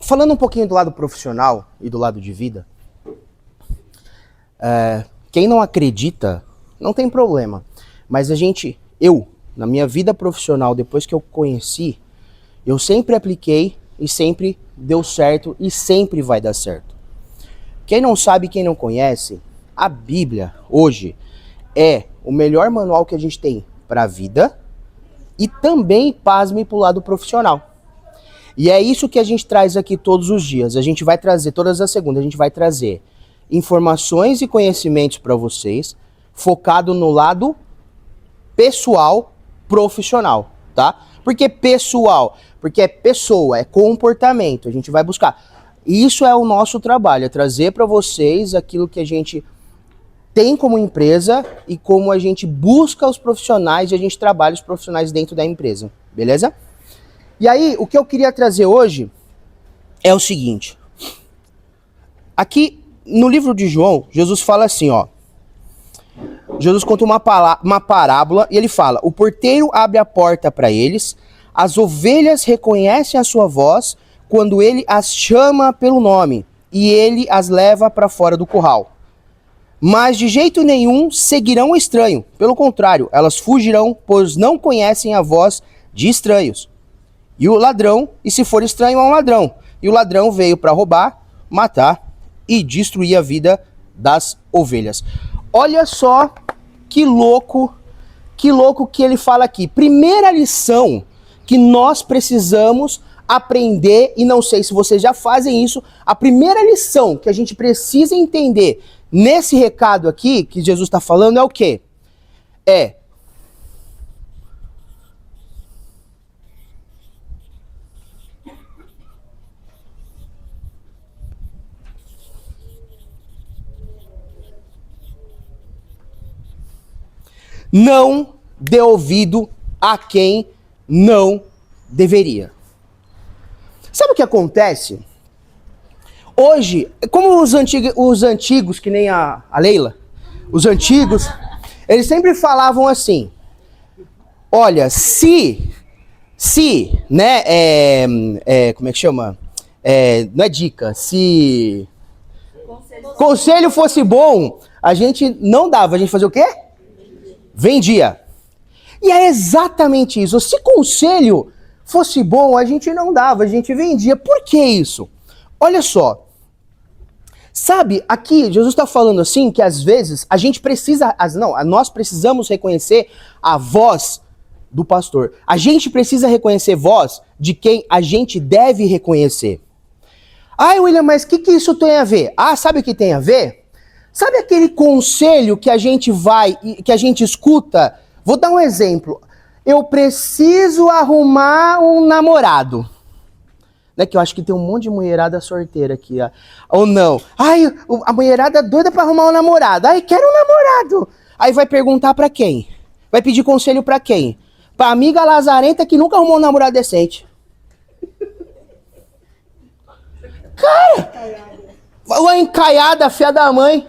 falando um pouquinho do lado profissional e do lado de vida, quem não acredita, não tem problema. Mas na minha vida profissional, depois que eu conheci, eu sempre apliquei e sempre deu certo e sempre vai dar certo. Quem não sabe, quem não conhece, a Bíblia hoje é o melhor manual que a gente tem para a vida e também, pasme, para o lado profissional. E é isso que a gente traz aqui todos os dias. A gente vai trazer, todas as segundas, a gente vai trazer informações e conhecimentos para vocês, focado no lado pessoal, profissional, tá? Por que pessoal? Porque é pessoa, é comportamento, a gente vai buscar. Isso é o nosso trabalho, é trazer para vocês aquilo que a gente tem como empresa e como a gente busca os profissionais e a gente trabalha os profissionais dentro da empresa, beleza? E aí, o que eu queria trazer hoje é o seguinte. Aqui, no livro de João, Jesus fala assim, ó. Jesus conta uma parábola e ele fala: o porteiro abre a porta para eles, as ovelhas reconhecem a sua voz quando ele as chama pelo nome e ele as leva para fora do curral. Mas de jeito nenhum seguirão o estranho, pelo contrário, elas fugirão, pois não conhecem a voz de estranhos. E se for estranho, é um ladrão. E o ladrão veio para roubar, matar e destruir a vida das ovelhas. Olha só que louco que ele fala aqui. Primeira lição que nós precisamos aprender, e não sei se vocês já fazem isso, a primeira lição que a gente precisa entender nesse recado aqui, que Jesus está falando, é o quê? Não dê ouvido a quem não deveria. Sabe o que acontece? Hoje, como os antigos, que nem a Leila, os antigos, eles sempre falavam assim: olha, né, como é que chama? Não é dica, se conselho fosse bom, a gente não dava, a gente fazia o quê? Vendia. E é exatamente isso. Se conselho fosse bom, a gente não dava, a gente vendia. Por que isso? Olha só. Sabe, aqui Jesus está falando assim que às vezes a gente precisa, nós precisamos reconhecer a voz do pastor. A gente precisa reconhecer voz de quem a gente deve reconhecer. Ai, William, mas o que isso tem a ver? Ah, sabe o que tem a ver? Sabe aquele conselho que a gente que a gente escuta? Vou dar um exemplo. Eu preciso arrumar um namorado. Né, que eu acho que tem um monte de mulherada sorteira aqui, ó. Ou não. Ai, a mulherada doida pra arrumar um namorado. Ai, quero um namorado. Aí vai perguntar pra quem? Vai pedir conselho pra quem? Pra amiga lazarenta que nunca arrumou um namorado decente. Cara! Uma encaiada, filha da mãe,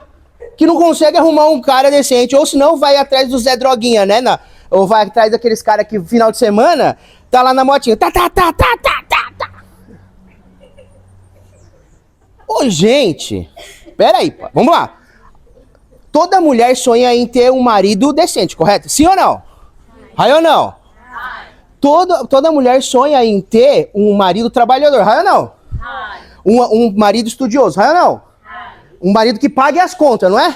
que não consegue arrumar um cara decente. Ou senão vai atrás do Zé Droguinha, né? Ou vai atrás daqueles caras que final de semana tá lá na motinha. Tá. Ô, gente, peraí, vamos lá. Toda mulher sonha em ter um marido decente, correto? Sim ou não? Vai ou não? Toda mulher sonha em ter um marido trabalhador, vai ou não? Um marido estudioso, vai ou não? Um marido que pague as contas, não é?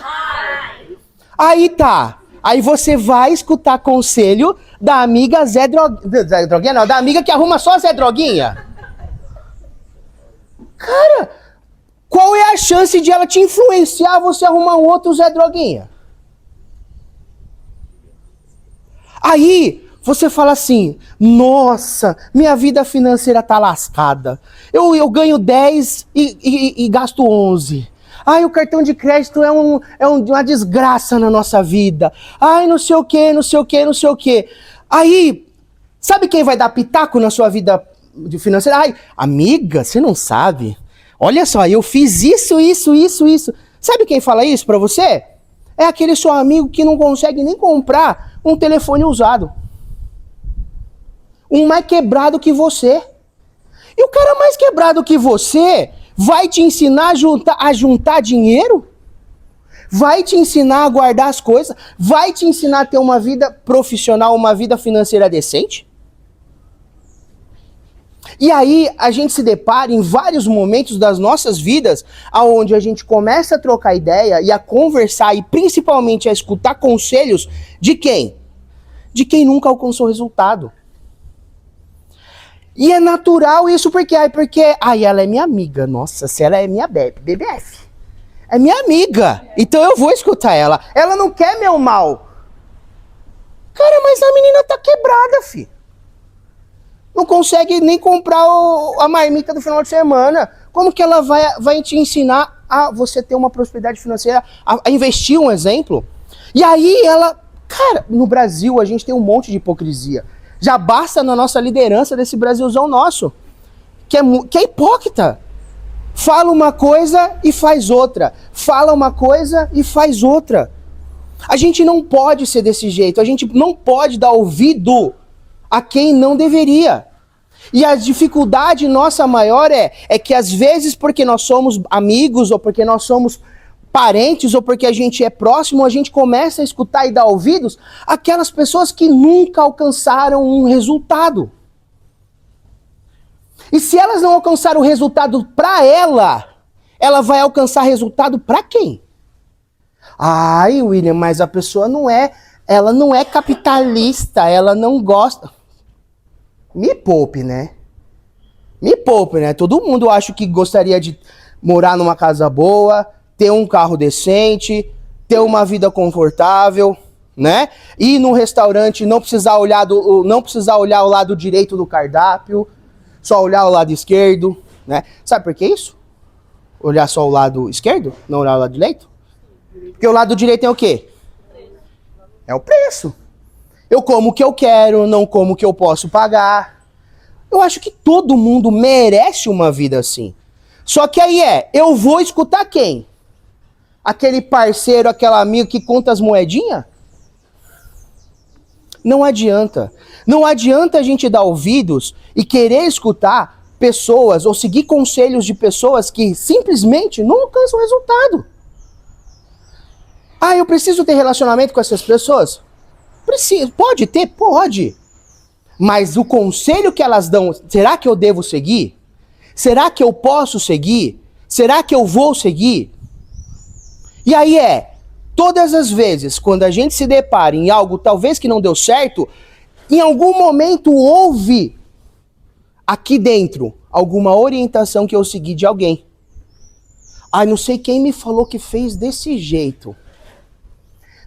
Aí tá. Aí você vai escutar conselho da amiga Zé Droguinha, não, da amiga que arruma só Zé Droguinha. Cara, qual é a chance de ela te influenciar a você arrumar um outro Zé Droguinha? Aí você fala assim: nossa, minha vida financeira tá lascada. Eu ganho 10 e gasto 11. Ai, o cartão de crédito é uma desgraça na nossa vida. Ai, não sei o quê. Aí, sabe quem vai dar pitaco na sua vida financeira? Ai, amiga, você não sabe. Olha só, eu fiz isso. Sabe quem fala isso pra você? É aquele seu amigo que não consegue nem comprar um telefone usado. Um mais quebrado que você. E o cara mais quebrado que você vai te ensinar a juntar dinheiro? Vai te ensinar a guardar as coisas? Vai te ensinar a ter uma vida profissional, uma vida financeira decente? E aí a gente se depara em vários momentos das nossas vidas aonde a gente começa a trocar ideia e a conversar e principalmente a escutar conselhos de quem? De quem nunca alcançou resultado. E é natural isso porque ela é minha amiga. Nossa, se ela é minha BBF. É minha amiga. Então eu vou escutar ela. Ela não quer meu mal. Cara, mas a menina tá quebrada, fi. Não consegue nem comprar a marmita do final de semana. Como que ela vai te ensinar a você ter uma prosperidade financeira, a investir, um exemplo? E aí ela... Cara, no Brasil a gente tem um monte de hipocrisia. Já basta na nossa liderança desse Brasilzão nosso, que é hipócrita. Fala uma coisa e faz outra. Fala uma coisa e faz outra. A gente não pode ser desse jeito. A gente não pode dar ouvido a quem não deveria. E a dificuldade nossa maior é que às vezes porque nós somos amigos, ou porque nós somos parentes, ou porque a gente é próximo, a gente começa a escutar e dar ouvidos àquelas pessoas que nunca alcançaram um resultado. E se elas não alcançaram o resultado para ela vai alcançar resultado para quem? Ai, William, mas a pessoa ela não é capitalista, ela não gosta. Me poupe, né? Me poupe, né? Todo mundo acha que gostaria de morar numa casa boa, ter um carro decente, ter uma vida confortável, né? Ir num restaurante, não precisar olhar o lado direito do cardápio, só olhar o lado esquerdo, né? Sabe por que isso? Olhar só o lado esquerdo, não olhar o lado direito? Porque o lado direito é o quê? É o preço. Eu como o que eu quero, não como o que eu posso pagar. Eu acho que todo mundo merece uma vida assim. Só que aí eu vou escutar quem? Aquele parceiro, aquele amigo que conta as moedinhas? Não adianta. Não adianta a gente dar ouvidos e querer escutar pessoas ou seguir conselhos de pessoas que simplesmente não alcançam resultado. Ah, eu preciso ter relacionamento com essas pessoas? Preciso. Pode ter? Pode. Mas o conselho que elas dão, será que eu devo seguir? Será que eu posso seguir? Será que eu vou seguir? E aí todas as vezes, quando a gente se depara em algo talvez que não deu certo, em algum momento houve aqui dentro alguma orientação que eu segui de alguém. Ah, não sei quem me falou que fez desse jeito.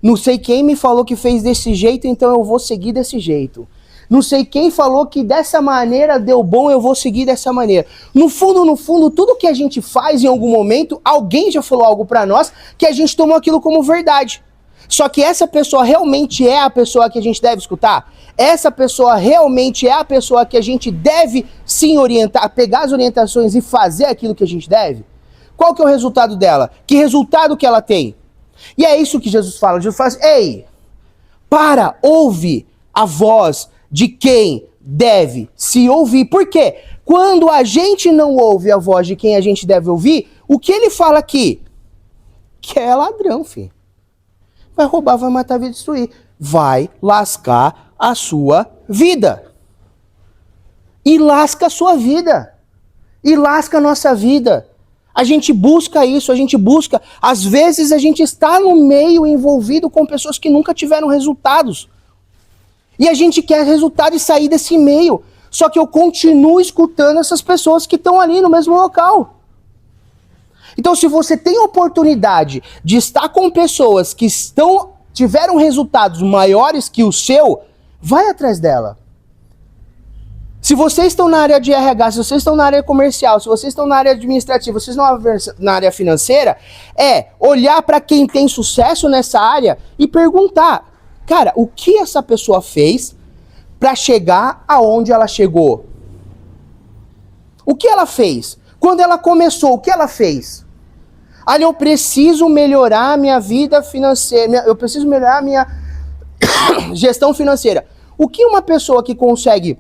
Não sei quem me falou que fez desse jeito, então eu vou seguir desse jeito. Não sei quem falou que dessa maneira deu bom, eu vou seguir dessa maneira. No fundo, tudo que a gente faz em algum momento, alguém já falou algo pra nós que a gente tomou aquilo como verdade. Só que essa pessoa realmente é a pessoa que a gente deve escutar? Essa pessoa realmente é a pessoa que a gente deve sim orientar, pegar as orientações e fazer aquilo que a gente deve? Qual que é o resultado dela? Que resultado que ela tem? E é isso que Jesus fala. Jesus fala assim, ei, ouve a voz de quem deve se ouvir. Por quê? Quando a gente não ouve a voz de quem a gente deve ouvir, o que ele fala aqui? Que é ladrão, filho. Vai roubar, vai matar, vai destruir. Vai lascar a sua vida. E lasca a sua vida. E lasca a nossa vida. A gente busca isso, às vezes a gente está no meio envolvido com pessoas que nunca tiveram resultados. E a gente quer resultado e sair desse meio. Só que eu continuo escutando essas pessoas que estão ali no mesmo local. Então, se você tem oportunidade de estar com pessoas que tiveram resultados maiores que o seu, vai atrás dela. Se vocês estão na área de RH, se vocês estão na área comercial, se vocês estão na área administrativa, se vocês estão na área financeira, olhar para quem tem sucesso nessa área e perguntar, cara, o que essa pessoa fez para chegar aonde ela chegou? O que ela fez? Quando ela começou, o que ela fez? Olha, eu preciso melhorar a minha vida financeira, eu preciso melhorar a minha gestão financeira. O que uma pessoa que consegue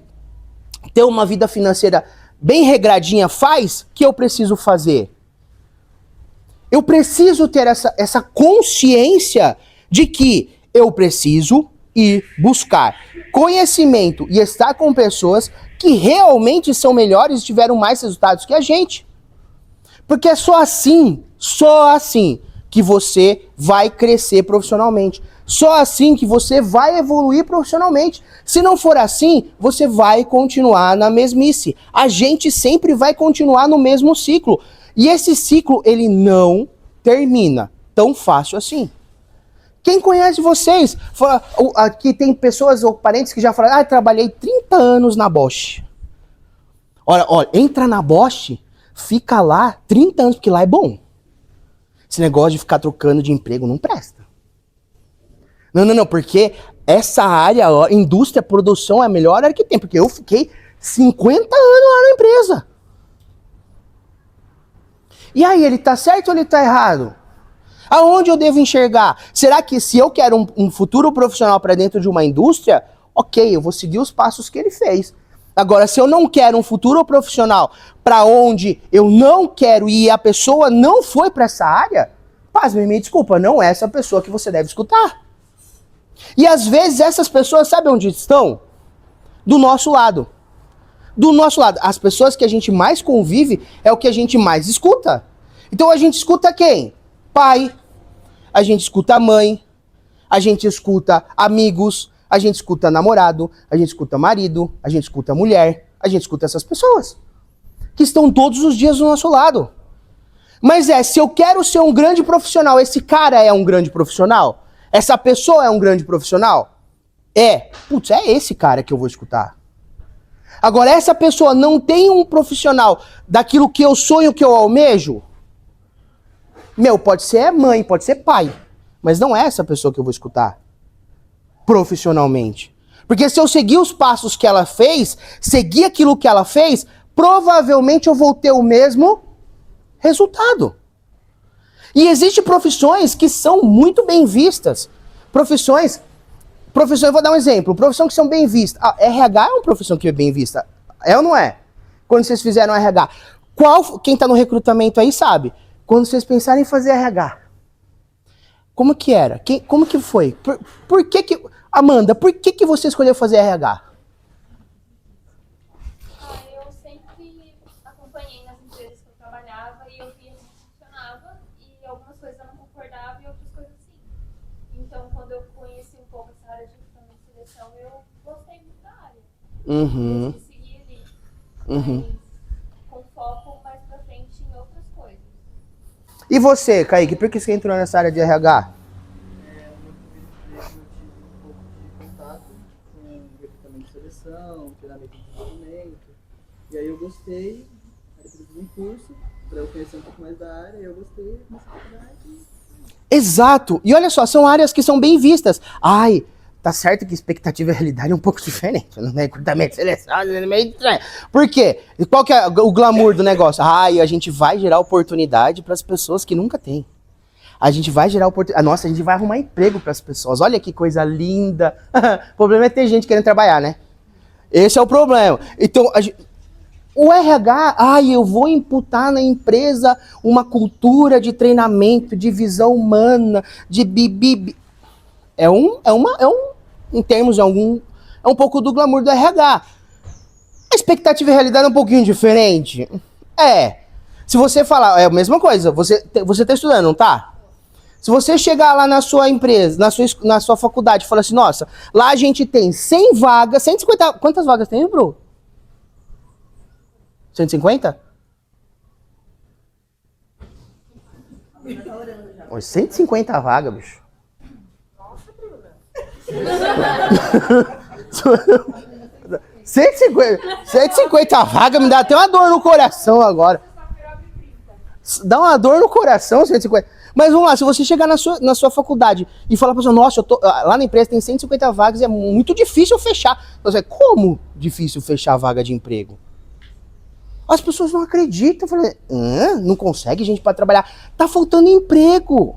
ter uma vida financeira bem regradinha faz, que eu preciso fazer? Eu preciso ter essa consciência de que eu preciso ir buscar conhecimento e estar com pessoas que realmente são melhores e tiveram mais resultados que a gente. Porque é só assim que você vai crescer profissionalmente. Só assim que você vai evoluir profissionalmente. Se não for assim, você vai continuar na mesmice. A gente sempre vai continuar no mesmo ciclo. E esse ciclo, ele não termina tão fácil assim. Quem conhece vocês? Aqui tem pessoas ou parentes que já falaram, trabalhei 30 anos na Bosch. Olha, entra na Bosch, fica lá 30 anos, porque lá é bom. Esse negócio de ficar trocando de emprego não presta. Não, porque essa área, indústria, produção, é a melhor área que tem, porque eu fiquei 50 anos lá na empresa. E aí, ele tá certo ou ele tá errado? Aonde eu devo enxergar? Será que se eu quero um futuro profissional para dentro de uma indústria, ok, eu vou seguir os passos que ele fez. Agora, se eu não quero um futuro profissional para onde eu não quero ir e a pessoa não foi para essa área, me desculpa, não é essa pessoa que você deve escutar. E às vezes essas pessoas, sabe onde estão? Do nosso lado. Do nosso lado. As pessoas que a gente mais convive é o que a gente mais escuta. Então a gente escuta quem? Pai, a gente escuta mãe, a gente escuta amigos, a gente escuta namorado, a gente escuta marido, a gente escuta mulher, a gente escuta essas pessoas que estão todos os dias do nosso lado. Mas se eu quero ser um grande profissional, esse cara é um grande profissional? Essa pessoa é um grande profissional? É esse cara que eu vou escutar. Agora, essa pessoa não tem um profissional daquilo que eu sonho, que eu almejo? Pode ser mãe, pode ser pai, mas não é essa pessoa que eu vou escutar profissionalmente. Porque se eu seguir os passos que ela fez, seguir aquilo que ela fez, provavelmente eu vou ter o mesmo resultado. E existem profissões que são muito bem vistas. Profissões, eu vou dar um exemplo, profissão que são bem vistas. RH é uma profissão que é bem vista, é ou não é? Quando vocês fizeram RH, quem está no recrutamento aí sabe? Quando vocês pensarem em fazer RH, como que era? Como que foi? Por que Amanda, por que você escolheu fazer RH? Eu sempre acompanhei nas empresas que eu trabalhava e eu via que funcionava e algumas coisas eu não concordava e outras coisas sim. Então, quando eu conheci um pouco essa área de recrutamento e seleção, eu gostei muito da área. Eu segui ali, com foco mais pra frente em outras coisas. E você, Kaique, por que você entrou nessa área de RH? Treinamento de desenvolvimento. E aí eu gostei, aí eu fiz um curso para eu conhecer um pouco mais da área, e eu gostei, comecei a faculdade. Exato! E olha só, são áreas que são bem vistas. Tá certo que expectativa e realidade é um pouco diferente, não é? Recrutamento, seleção, é meio estranho. Por quê? E qual que é o glamour do negócio? A gente vai gerar oportunidade para as pessoas que nunca têm. A gente vai gerar oportunidade. Nossa, a gente vai arrumar emprego para as pessoas. Olha que coisa linda. O problema é ter gente querendo trabalhar, né? Esse é o problema. Então, o RH, eu vou imputar na empresa uma cultura de treinamento, de visão humana, de bibi. Em termos de é um pouco do glamour do RH. A expectativa e a realidade é um pouquinho diferente. Se você falar, é a mesma coisa, você tá estudando, não tá? Se você chegar lá na sua empresa, na sua faculdade e falar assim, nossa, lá a gente tem 100 vagas, 150... Quantas vagas tem, Bru? 150? 150 vagas, bicho. Nossa, Bruna. 150 vagas, me dá até uma dor no coração agora. Dá uma dor no coração, 150. Mas vamos lá, se você chegar na sua faculdade e falar pra você, nossa, lá na empresa tem 150 vagas, é muito difícil fechar. Você, como difícil fechar a vaga de emprego? As pessoas não acreditam. Falei, não consegue gente para trabalhar. Tá faltando emprego.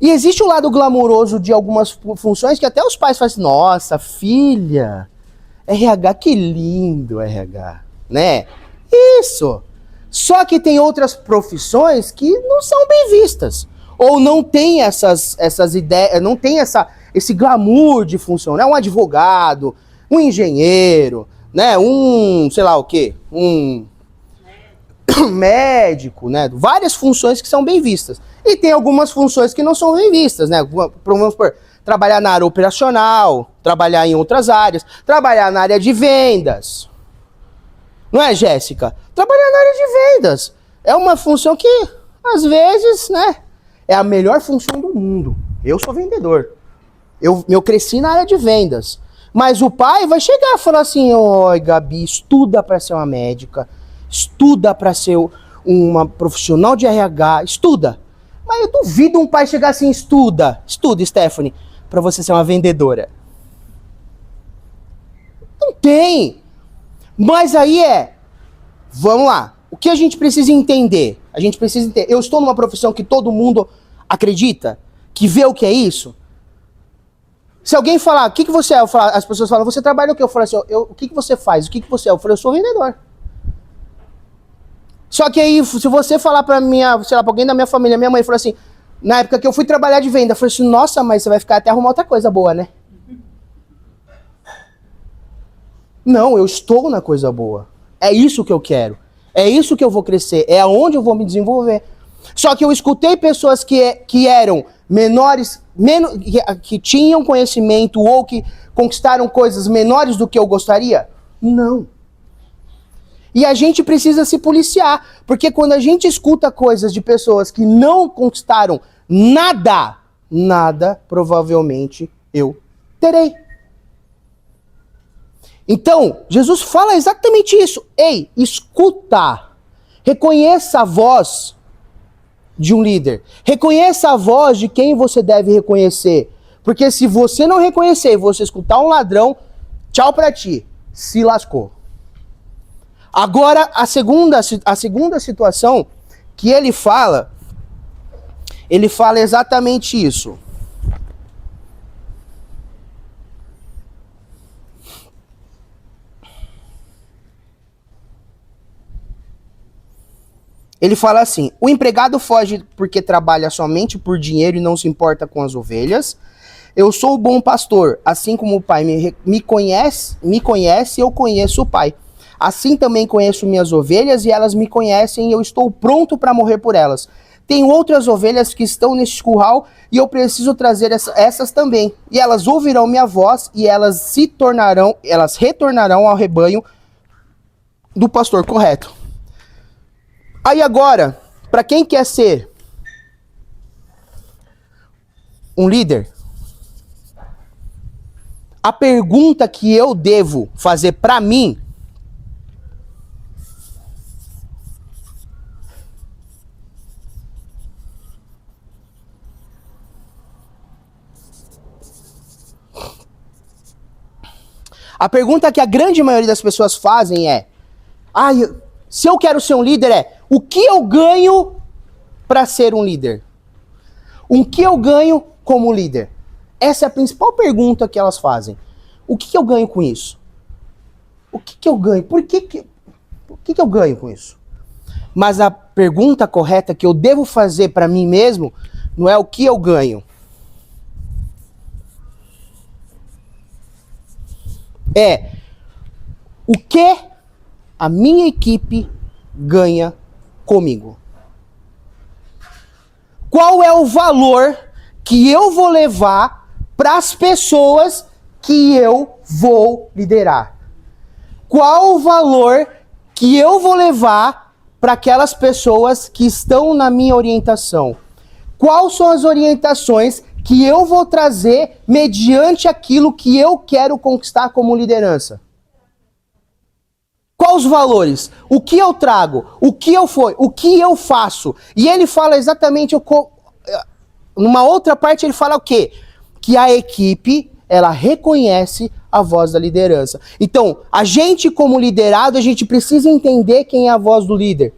E existe o lado glamouroso de algumas funções que até os pais falam assim, nossa, filha, RH, que lindo RH. né? Isso. Só que tem outras profissões que não são bem vistas. Ou não tem essas ideias, não tem esse glamour de funcionar. Um advogado, um engenheiro, né? Um, sei lá o quê, um médico, né? Várias funções que são bem vistas. E tem algumas funções que não são bem vistas, né? Vamos supor, trabalhar na área operacional, trabalhar em outras áreas, trabalhar na área de vendas. Não é, Jéssica? Trabalhar na área de vendas é uma função que, às vezes, né? É a melhor função do mundo. Eu sou vendedor. Eu cresci na área de vendas. Mas o pai vai chegar e falar assim: oi, Gabi, estuda para ser uma médica, estuda para ser uma profissional de RH, estuda. Mas eu duvido um pai chegar assim: estuda, Stephanie, para você ser uma vendedora. Não tem. Mas aí vamos lá, o que a gente precisa entender? A gente precisa entender, eu estou numa profissão que todo mundo acredita, que vê o que é isso. Se alguém falar, o que você é? As pessoas falam, você trabalha o quê? Eu falo assim, o que você faz? O que você é? Eu falo, eu sou vendedor. Só que aí, se você falar pra sei lá, pra alguém da minha família, minha mãe falou assim, na época que eu fui trabalhar de venda, eu falei assim, nossa, mas você vai ficar até arrumar outra coisa boa, né? Não, eu estou na coisa boa. É isso que eu quero. É isso que eu vou crescer. É aonde eu vou me desenvolver. Só que eu escutei pessoas que eram menores, que tinham conhecimento ou que conquistaram coisas menores do que eu gostaria? Não. E a gente precisa se policiar. Porque quando a gente escuta coisas de pessoas que não conquistaram nada, provavelmente eu terei. Então, Jesus fala exatamente isso. Ei, escuta. Reconheça a voz de um líder. Reconheça a voz de quem você deve reconhecer. Porque se você não reconhecer e você escutar um ladrão, tchau pra ti. Se lascou. Agora, a segunda situação que ele fala exatamente isso. Ele fala assim, o empregado foge porque trabalha somente por dinheiro e não se importa com as ovelhas. Eu sou o bom pastor, assim como o Pai me conhece, eu conheço o Pai. Assim também conheço minhas ovelhas e elas me conhecem e eu estou pronto para morrer por elas. Tenho outras ovelhas que estão neste curral e eu preciso trazer essas também. E elas ouvirão minha voz e elas retornarão ao rebanho do pastor correto. Aí agora, para quem quer ser um líder, a pergunta que eu devo fazer para mim a pergunta que a grande maioria das pessoas fazem é: se eu quero ser um líder o que eu ganho para ser um líder? O que eu ganho como líder? Essa é a principal pergunta que elas fazem. O que eu ganho com isso? O que eu ganho? Por que eu ganho com isso? Mas a pergunta correta que eu devo fazer para mim mesmo não é o que eu ganho. É o que a minha equipe ganha comigo. Qual é o valor que eu vou levar para as pessoas que eu vou liderar? Qual o valor que eu vou levar para aquelas pessoas que estão na minha orientação? Quais são as orientações que eu vou trazer mediante aquilo que eu quero conquistar como liderança? Quais os valores? O que eu trago? O que eu faço? E ele fala exatamente, numa outra parte ele fala o quê? Que a equipe, ela reconhece a voz da liderança. Então, a gente como liderado, a gente precisa entender quem é a voz do líder.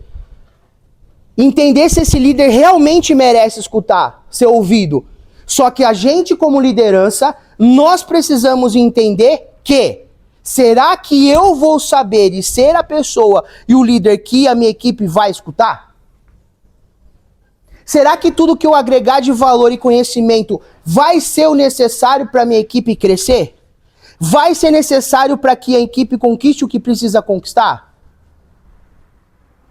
Entender se esse líder realmente merece escutar, ser ouvido. Só que a gente como liderança, nós precisamos entender que será que eu vou saber e ser a pessoa e o líder que a minha equipe vai escutar? Será que tudo que eu agregar de valor e conhecimento vai ser o necessário para a minha equipe crescer? Vai ser necessário para que a equipe conquiste o que precisa conquistar?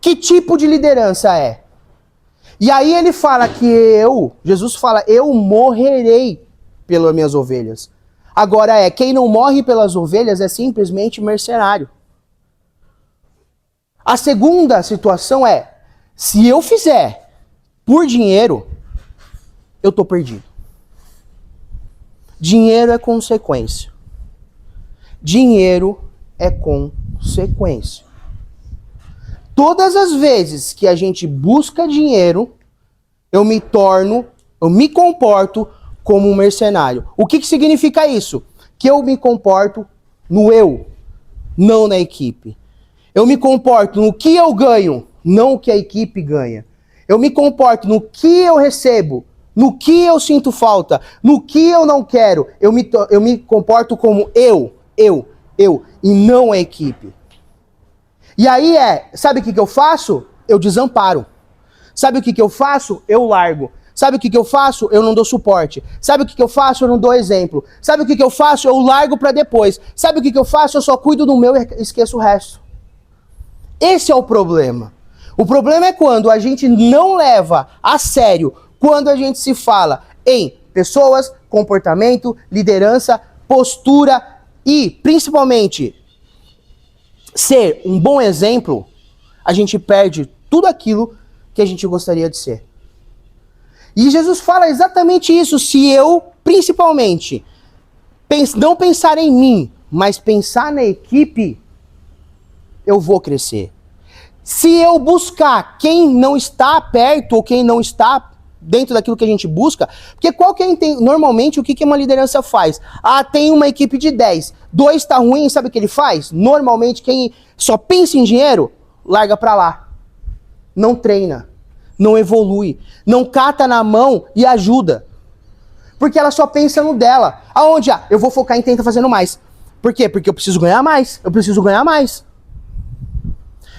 Que tipo de liderança é? E aí ele fala que Jesus fala, eu morrerei pelas minhas ovelhas. Agora quem não morre pelas ovelhas é simplesmente mercenário. A segunda situação é, se eu fizer por dinheiro, eu tô perdido. Dinheiro é consequência. Dinheiro é consequência. Todas as vezes que a gente busca dinheiro, eu me comporto como um mercenário. O que significa isso? Que eu me comporto no eu, não na equipe. Eu me comporto no que eu ganho, não o que a equipe ganha. Eu me comporto no que eu recebo, no que eu sinto falta, no que eu não quero. Eu me comporto como eu, e não a equipe. E aí sabe o que eu faço? Eu desamparo. Sabe o que eu faço? Eu largo. Sabe o que eu faço? Eu não dou suporte. Sabe o que eu faço? Eu não dou exemplo. Sabe o que eu faço? Eu largo para depois. Sabe o que eu faço? Eu só cuido do meu e esqueço o resto. Esse é o problema. O problema é quando a gente não leva a sério, quando a gente se fala em pessoas, comportamento, liderança, postura e, principalmente, ser um bom exemplo, a gente perde tudo aquilo que a gente gostaria de ser. E Jesus fala exatamente isso. Se eu, principalmente, não pensar em mim, mas pensar na equipe, eu vou crescer. Se eu buscar quem não está perto ou quem não está dentro daquilo que a gente busca, porque normalmente o que uma liderança faz? Tem uma equipe de 10, 2 está ruim, sabe o que ele faz? Normalmente quem só pensa em dinheiro, larga pra lá. Não treina, não evolui, não cata na mão e ajuda. Porque ela só pensa no dela. Aonde? Eu vou focar em quem tá fazendo mais. Por quê? Porque eu preciso ganhar mais,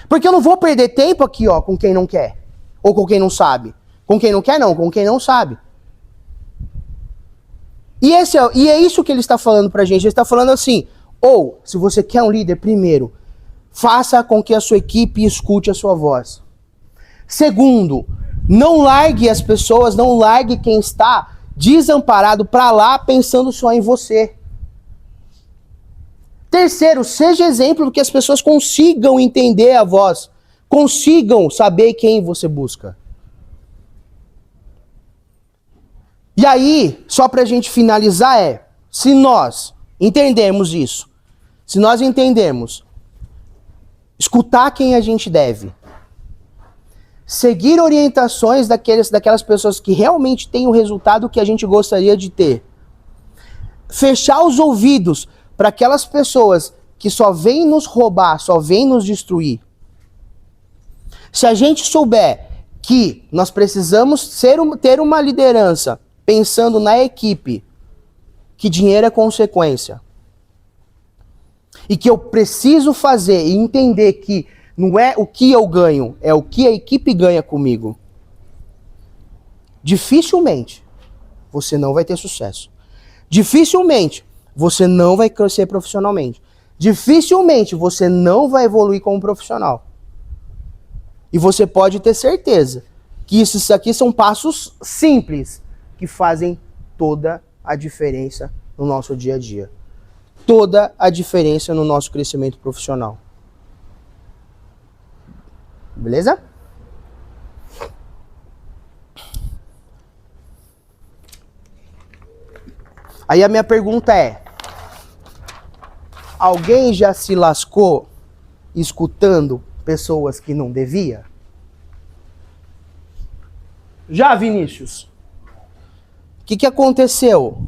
Porque eu não vou perder tempo aqui, com quem não quer. Ou com quem não sabe. Com quem não quer, não. Com quem não sabe. E é isso que ele está falando pra gente. Ele está falando assim, se você quer um líder, primeiro, faça com que a sua equipe escute a sua voz. Segundo, não largue as pessoas, não largue quem está desamparado pra lá pensando só em você. Terceiro, seja exemplo para que as pessoas consigam entender a voz, consigam saber quem você busca. E aí, só para a gente finalizar se nós entendermos isso, se nós entendermos escutar quem a gente deve, seguir orientações daquelas pessoas que realmente têm o resultado que a gente gostaria de ter, fechar os ouvidos para aquelas pessoas que só vêm nos roubar, só vêm nos destruir. Se a gente souber que nós precisamos ter uma liderança pensando na equipe, que dinheiro é consequência, e que eu preciso fazer e entender que não é o que eu ganho, é o que a equipe ganha comigo, dificilmente você não vai ter sucesso. Dificilmente você não vai crescer profissionalmente. Dificilmente você não vai evoluir como profissional. E você pode ter certeza que isso aqui são passos simples que fazem toda a diferença no nosso dia a dia. Toda a diferença no nosso crescimento profissional. Beleza? Aí a minha pergunta é: alguém já se lascou escutando pessoas que não devia? Já, Vinícius? O que aconteceu?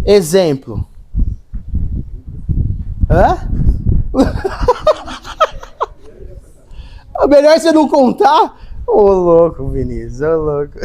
Exemplo. Hã? Melhor você não contar? Ô louco, Vinícius, ô louco.